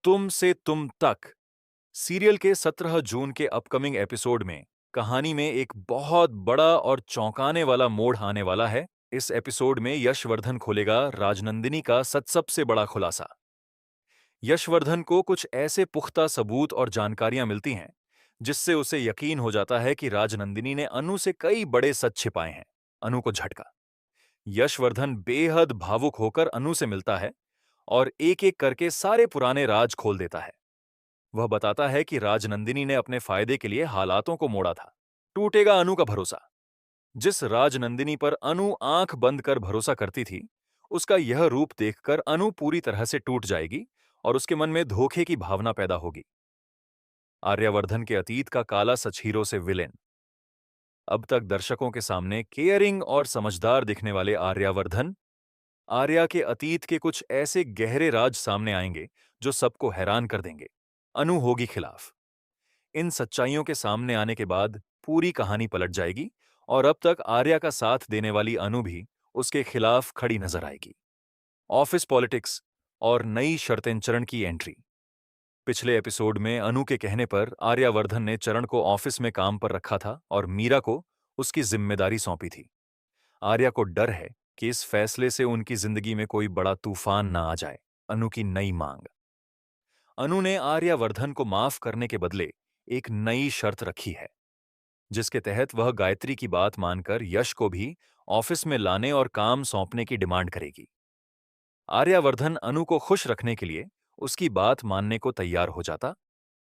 तुम से तुम तक सीरियल के 17 जून के अपकमिंग एपिसोड में कहानी में एक बहुत बड़ा और चौंकाने वाला मोड़ आने वाला है। इस एपिसोड में यशवर्धन खोलेगा राजनंदिनी का सबसे बड़ा खुलासा। यशवर्धन को कुछ ऐसे पुख्ता सबूत और जानकारियां मिलती हैं जिससे उसे यकीन हो जाता है कि राजनंदिनी ने अनु से कई बड़े सच छिपाए हैं। अनु को झटका। यशवर्धन बेहद भावुक होकर अनु से मिलता है और एक एक करके सारे पुराने राज खोल देता है। वह बताता है कि राजनंदिनी ने अपने फायदे के लिए हालातों को मोड़ा था। टूटेगा अनु का भरोसा। जिस राजनंदिनी पर अनु आंख बंद कर भरोसा करती थी, उसका यह रूप देखकर अनु पूरी तरह से टूट जाएगी और उसके मन में धोखे की भावना पैदा होगी। आर्यवर्धन के अतीत का काला सच हीरो से विलेन। अब तक दर्शकों के सामने केयरिंग और समझदार दिखने वाले आर्यवर्धन, आर्या के अतीत के कुछ ऐसे गहरे राज सामने आएंगे जो सबको हैरान कर देंगे। अनु होगी खिलाफ। इन सच्चाइयों के सामने आने के बाद पूरी कहानी पलट जाएगी और अब तक आर्या का साथ देने वाली अनु भी उसके खिलाफ खड़ी नजर आएगी। ऑफिस पॉलिटिक्स और नई शर्तें। चरण की एंट्री। पिछले एपिसोड में अनु के कहने पर आर्यवर्धन ने चरण को ऑफिस में काम पर रखा था और मीरा को उसकी जिम्मेदारी सौंपी थी। आर्या को डर है कि इस फैसले से उनकी जिंदगी में कोई बड़ा तूफान ना आ जाए। अनु की नई मांग। अनु ने आर्यवर्धन को माफ करने के बदले एक नई शर्त रखी है, जिसके तहत वह गायत्री की बात मानकर यश को भी ऑफिस में लाने और काम सौंपने की डिमांड करेगी। आर्यवर्धन अनु को खुश रखने के लिए उसकी बात मानने को तैयार हो जाता